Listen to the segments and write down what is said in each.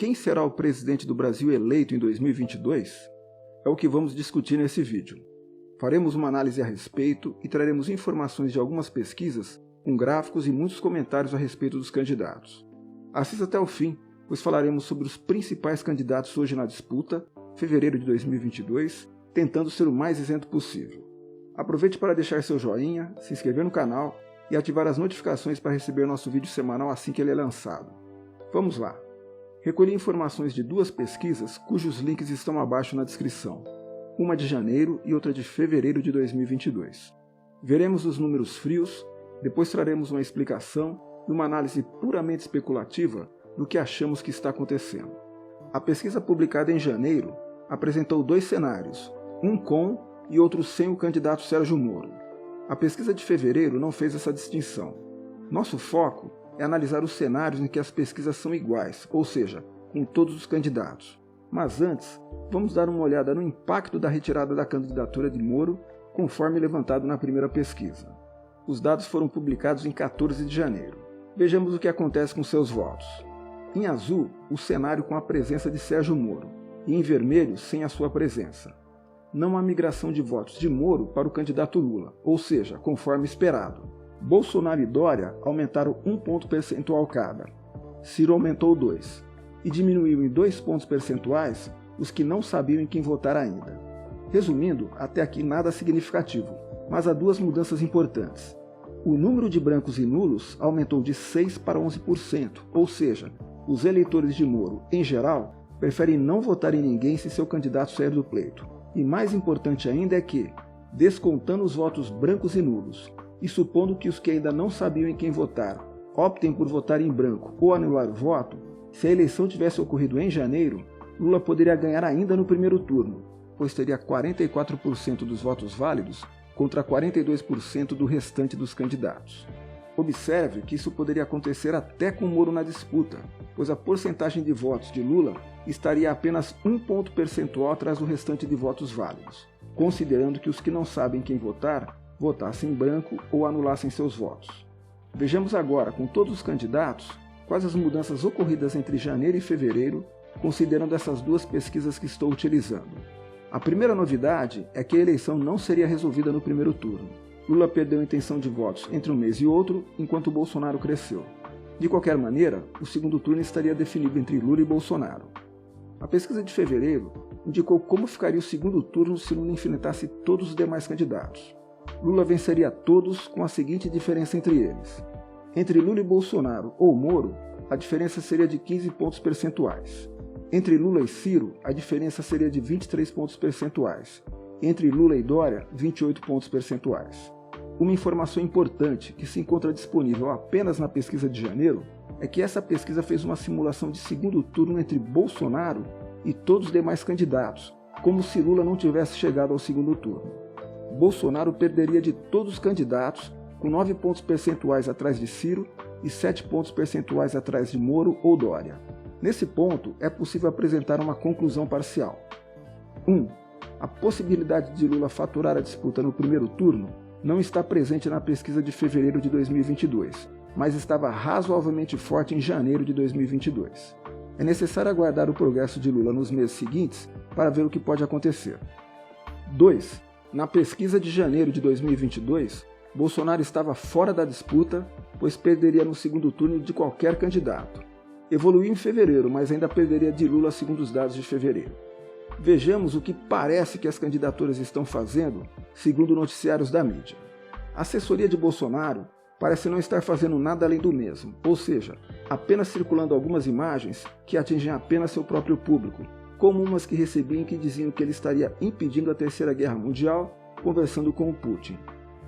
quem será o presidente do Brasil eleito em 2022? É o que vamos discutir nesse vídeo. Faremos uma análise a respeito e traremos informações de algumas pesquisas com gráficos e muitos comentários a respeito dos candidatos. Assista até o fim, pois falaremos sobre os principais candidatos hoje na disputa, fevereiro de 2022, tentando ser o mais isento possível. Aproveite para deixar seu joinha, se inscrever no canal e ativar as notificações para receber nosso vídeo semanal assim que ele é lançado. Vamos lá! Recolhi informações de duas pesquisas cujos links estão abaixo na descrição, uma de janeiro e outra de fevereiro de 2022. Veremos os números frios, depois traremos uma explicação e uma análise puramente especulativa do que achamos que está acontecendo. A pesquisa publicada em janeiro apresentou dois cenários, um com e outro sem o candidato Sérgio Moro. A pesquisa de fevereiro não fez essa distinção. Nosso foco é analisar os cenários em que as pesquisas são iguais, ou seja, com todos os candidatos. Mas antes, vamos dar uma olhada no impacto da retirada da candidatura de Moro, conforme levantado na primeira pesquisa. Os dados foram publicados em 14 de janeiro. Vejamos o que acontece com seus votos. Em azul, o cenário com a presença de Sérgio Moro, e em vermelho, sem a sua presença. Não há migração de votos de Moro para o candidato Lula, ou seja, conforme esperado. Bolsonaro e Dória aumentaram 1 ponto percentual cada. Ciro aumentou 2. E diminuiu em 2 pontos percentuais os que não sabiam em quem votar ainda. Resumindo, até aqui nada significativo, mas há duas mudanças importantes. O número de brancos e nulos aumentou de 6% para 11%, ou seja, os eleitores de Moro, em geral, preferem não votar em ninguém se seu candidato sair do pleito. E mais importante ainda é que, descontando os votos brancos e nulos, e supondo que os que ainda não sabiam em quem votar optem por votar em branco ou anular o voto, se a eleição tivesse ocorrido em janeiro, Lula poderia ganhar ainda no primeiro turno, pois teria 44% dos votos válidos contra 42% do restante dos candidatos. Observe que isso poderia acontecer até com Moro na disputa, pois a porcentagem de votos de Lula estaria apenas 1 ponto percentual atrás do restante de votos válidos, considerando que os que não sabem quem votar votassem em branco ou anulassem seus votos. Vejamos agora, com todos os candidatos, quais as mudanças ocorridas entre janeiro e fevereiro, considerando essas duas pesquisas que estou utilizando. A primeira novidade é que a eleição não seria resolvida no primeiro turno. Lula perdeu a intenção de votos entre um mês e outro, enquanto Bolsonaro cresceu. De qualquer maneira, o segundo turno estaria definido entre Lula e Bolsonaro. A pesquisa de fevereiro indicou como ficaria o segundo turno se Lula enfrentasse todos os demais candidatos. Lula venceria todos com a seguinte diferença entre eles. Entre Lula e Bolsonaro ou Moro, a diferença seria de 15 pontos percentuais. Entre Lula e Ciro, a diferença seria de 23 pontos percentuais. Entre Lula e Dória, 28 pontos percentuais. Uma informação importante que se encontra disponível apenas na pesquisa de janeiro é que essa pesquisa fez uma simulação de segundo turno entre Bolsonaro e todos os demais candidatos, como se Lula não tivesse chegado ao segundo turno. Bolsonaro perderia de todos os candidatos, com 9 pontos percentuais atrás de Ciro e 7 pontos percentuais atrás de Moro ou Dória. Nesse ponto, é possível apresentar uma conclusão parcial. 1. A possibilidade de Lula faturar a disputa no primeiro turno não está presente na pesquisa de fevereiro de 2022, mas estava razoavelmente forte em janeiro de 2022. É necessário aguardar o progresso de Lula nos meses seguintes para ver o que pode acontecer. 2. Na pesquisa de janeiro de 2022, Bolsonaro estava fora da disputa, pois perderia no segundo turno de qualquer candidato. Evoluiu em fevereiro, mas ainda perderia de Lula segundo os dados de fevereiro. Vejamos o que parece que as candidaturas estão fazendo, segundo noticiários da mídia. A assessoria de Bolsonaro parece não estar fazendo nada além do mesmo, ou seja, apenas circulando algumas imagens que atingem apenas seu próprio público, como umas que recebi em que diziam que ele estaria impedindo a Terceira Guerra Mundial, conversando com o Putin.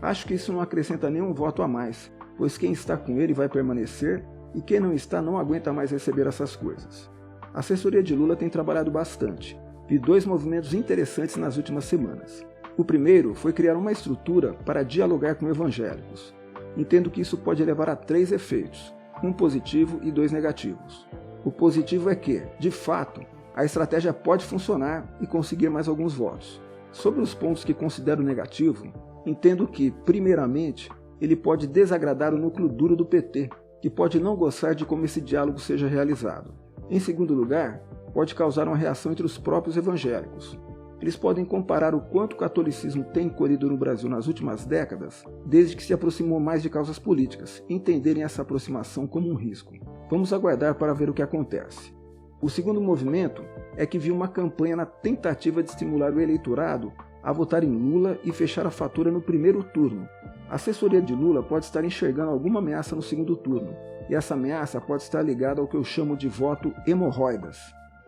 Acho que isso não acrescenta nenhum voto a mais, pois quem está com ele vai permanecer e quem não está não aguenta mais receber essas coisas. A assessoria de Lula tem trabalhado bastante. Vi 2 movimentos interessantes nas últimas semanas. O primeiro foi criar uma estrutura para dialogar com evangélicos. Entendo que isso pode levar a 3 efeitos, um positivo e 2 negativos. O positivo é que, de fato, a estratégia pode funcionar e conseguir mais alguns votos. Sobre os pontos que considero negativo, entendo que, primeiramente, ele pode desagradar o núcleo duro do PT, que pode não gostar de como esse diálogo seja realizado. Em segundo lugar, pode causar uma reação entre os próprios evangélicos. Eles podem comparar o quanto o catolicismo tem encolhido no Brasil nas últimas décadas, desde que se aproximou mais de causas políticas, e entenderem essa aproximação como um risco. Vamos aguardar para ver o que acontece. O segundo movimento é que viu uma campanha na tentativa de estimular o eleitorado a votar em Lula e fechar a fatura no primeiro turno. A assessoria de Lula pode estar enxergando alguma ameaça no segundo turno, e essa ameaça pode estar ligada ao que eu chamo de voto hemorroidas.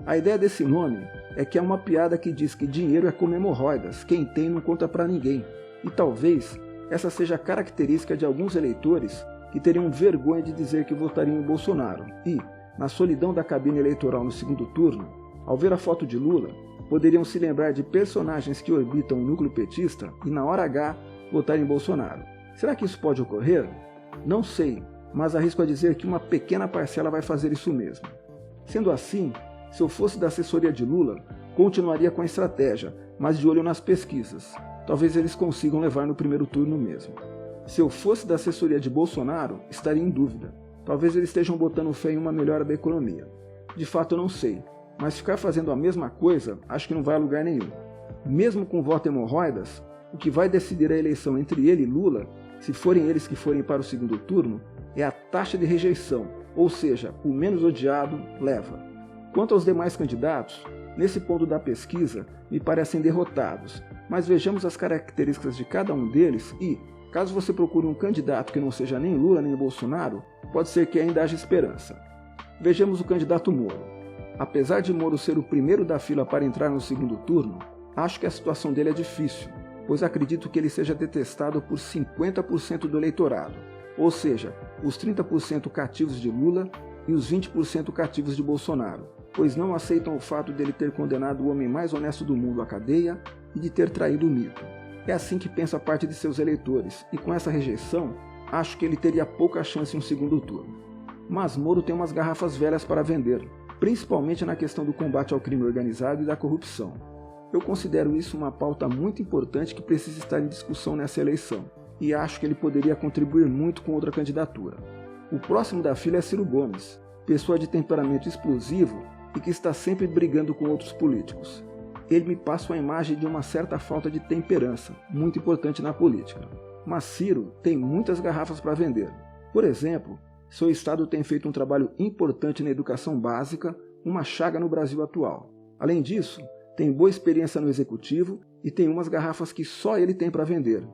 A ideia desse nome é que é uma piada que diz que dinheiro é como hemorroidas, quem tem não conta pra ninguém. E talvez essa seja a característica de alguns eleitores que teriam vergonha de dizer que votariam em Bolsonaro e, na solidão da cabine eleitoral no segundo turno, ao ver a foto de Lula, poderiam se lembrar de personagens que orbitam o núcleo petista e, na hora H, votar em Bolsonaro. Será que isso pode ocorrer? Não sei, mas arrisco a dizer que uma pequena parcela vai fazer isso mesmo. Sendo assim, se eu fosse da assessoria de Lula, continuaria com a estratégia, mas de olho nas pesquisas. Talvez eles consigam levar no primeiro turno mesmo. Se eu fosse da assessoria de Bolsonaro, estaria em dúvida. Talvez eles estejam botando fé em uma melhora da economia. De fato eu não sei, mas ficar fazendo a mesma coisa, acho que não vai a lugar nenhum. Mesmo com voto hemorroidas, o que vai decidir a eleição entre ele e Lula, se forem eles que forem para o segundo turno, é a taxa de rejeição, ou seja, o menos odiado leva. Quanto aos demais candidatos, nesse ponto da pesquisa, me parecem derrotados, mas vejamos as características de cada um deles e, caso você procure um candidato que não seja nem Lula nem Bolsonaro, pode ser que ainda haja esperança. Vejamos o candidato Moro. Apesar de Moro ser o primeiro da fila para entrar no segundo turno, acho que a situação dele é difícil, pois acredito que ele seja detestado por 50% do eleitorado, ou seja, os 30% cativos de Lula e os 20% cativos de Bolsonaro, pois não aceitam o fato dele ter condenado o homem mais honesto do mundo à cadeia e de ter traído o mito. É assim que pensa parte de seus eleitores, e com essa rejeição, acho que ele teria pouca chance em um segundo turno. Mas Moro tem umas garrafas velhas para vender, principalmente na questão do combate ao crime organizado e da corrupção. Eu considero isso uma pauta muito importante que precisa estar em discussão nessa eleição, e acho que ele poderia contribuir muito com outra candidatura. O próximo da fila é Ciro Gomes, pessoa de temperamento explosivo e que está sempre brigando com outros políticos. Ele me passa uma imagem de uma certa falta de temperança, muito importante na política. Mas Ciro tem muitas garrafas para vender. Por exemplo, seu estado tem feito um trabalho importante na educação básica, uma chaga no Brasil atual. Além disso, tem boa experiência no executivo e tem umas garrafas que só ele tem para vender.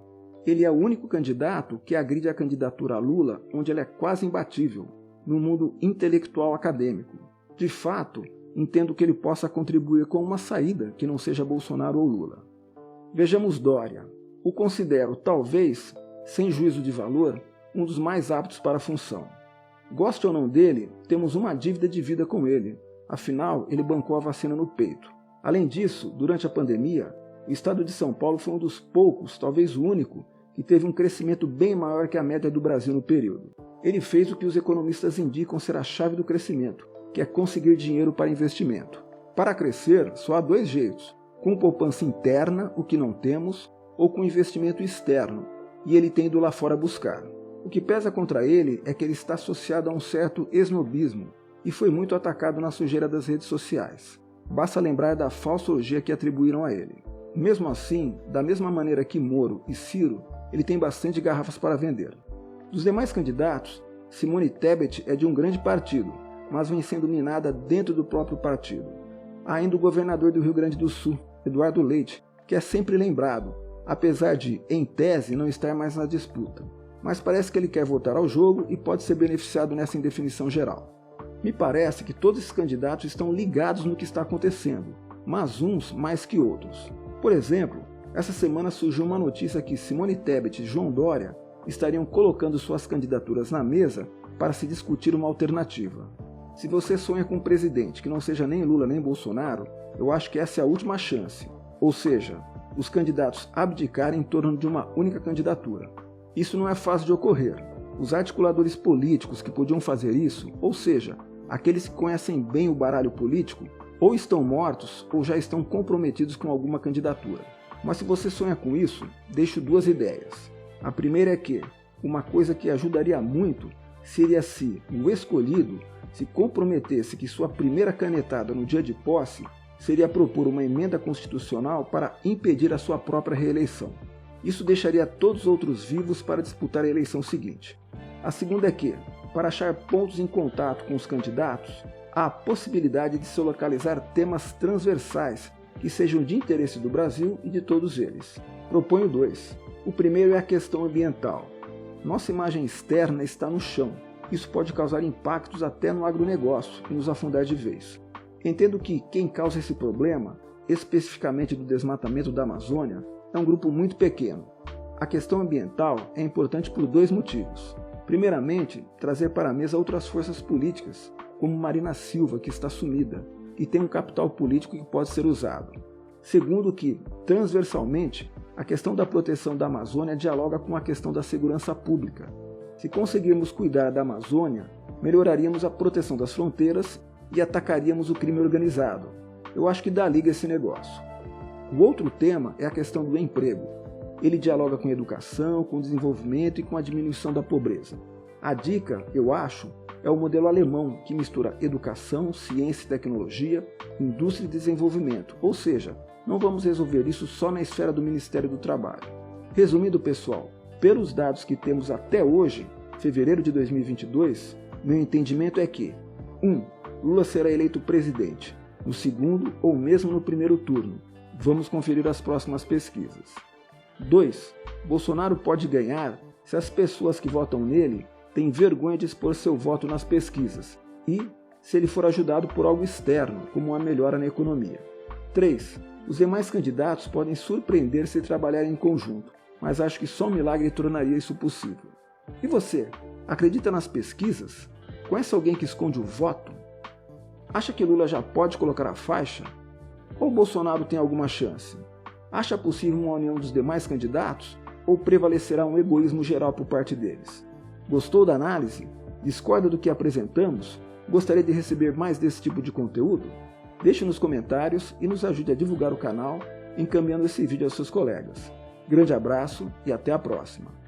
Ele é o único candidato que agride a candidatura a Lula, onde ele é quase imbatível, no mundo intelectual acadêmico. De fato, entendo que ele possa contribuir com uma saída que não seja Bolsonaro ou Lula. Vejamos Dória. O considero, talvez, sem juízo de valor, um dos mais aptos para a função. Goste ou não dele, temos uma dívida de vida com ele. Afinal, ele bancou a vacina no peito. Além disso, durante a pandemia, o estado de São Paulo foi um dos poucos, talvez o único, que teve um crescimento bem maior que a média do Brasil no período. Ele fez o que os economistas indicam ser a chave do crescimento, que é conseguir dinheiro para investimento. Para crescer, só há dois jeitos: com poupança interna, o que não temos, ou com investimento externo, e ele tem ido lá fora buscar. O que pesa contra ele é que ele está associado a um certo esnobismo, e foi muito atacado na sujeira das redes sociais. Basta lembrar da falsa orgia que atribuíram a ele. Mesmo assim, da mesma maneira que Moro e Ciro, ele tem bastante garrafas para vender. Dos demais candidatos, Simone Tebet é de um grande partido, mas vem sendo minada dentro do próprio partido. Há ainda o governador do Rio Grande do Sul, Eduardo Leite, que é sempre lembrado, apesar de, em tese, não estar mais na disputa. Mas parece que ele quer voltar ao jogo e pode ser beneficiado nessa indefinição geral. Me parece que todos esses candidatos estão ligados no que está acontecendo, mas uns mais que outros. Por exemplo, essa semana surgiu uma notícia que Simone Tebet e João Dória estariam colocando suas candidaturas na mesa para se discutir uma alternativa. Se você sonha com um presidente que não seja nem Lula nem Bolsonaro, eu acho que essa é a última chance. Ou seja, os candidatos abdicarem em torno de uma única candidatura. Isso não é fácil de ocorrer. Os articuladores políticos que podiam fazer isso, ou seja, aqueles que conhecem bem o baralho político, ou estão mortos ou já estão comprometidos com alguma candidatura. Mas se você sonha com isso, deixo duas ideias. A primeira é que uma coisa que ajudaria muito seria se o escolhido se comprometesse que sua primeira canetada no dia de posse seria propor uma emenda constitucional para impedir a sua própria reeleição. Isso deixaria todos os outros vivos para disputar a eleição seguinte. A segunda é que, para achar pontos em contato com os candidatos, há a possibilidade de se localizar temas transversais que sejam de interesse do Brasil e de todos eles. Proponho 2. O primeiro é a questão ambiental. Nossa imagem externa está no chão. Isso pode causar impactos até no agronegócio e nos afundar de vez. Entendo que quem causa esse problema, especificamente do desmatamento da Amazônia, é um grupo muito pequeno. A questão ambiental é importante por 2 motivos. Primeiramente, trazer para a mesa outras forças políticas, como Marina Silva, que está sumida, e tem um capital político que pode ser usado. Segundo que, transversalmente, a questão da proteção da Amazônia dialoga com a questão da segurança pública. Se conseguirmos cuidar da Amazônia, melhoraríamos a proteção das fronteiras e atacaríamos o crime organizado. Eu acho que dá liga esse negócio. O outro tema é a questão do emprego. Ele dialoga com a educação, com o desenvolvimento e com a diminuição da pobreza. A dica, eu acho, é o modelo alemão, que mistura educação, ciência e tecnologia, indústria e desenvolvimento, ou seja, não vamos resolver isso só na esfera do Ministério do Trabalho. Resumindo, pessoal, pelos dados que temos até hoje, fevereiro de 2022, meu entendimento é que 1. Lula será eleito presidente, no segundo ou mesmo no primeiro turno. Vamos conferir as próximas pesquisas. 2. Bolsonaro pode ganhar se as pessoas que votam nele têm vergonha de expor seu voto nas pesquisas e se ele for ajudado por algo externo, como uma melhora na economia. 3. Os demais candidatos podem surpreender se trabalharem em conjunto, mas acho que só um milagre tornaria isso possível. E você, acredita nas pesquisas? Conhece alguém que esconde o voto? Acha que Lula já pode colocar a faixa? Ou Bolsonaro tem alguma chance? Acha possível uma união dos demais candidatos? Ou prevalecerá um egoísmo geral por parte deles? Gostou da análise? Discorda do que apresentamos? Gostaria de receber mais desse tipo de conteúdo? Deixe nos comentários e nos ajude a divulgar o canal, encaminhando esse vídeo aos seus colegas. Grande abraço e até a próxima!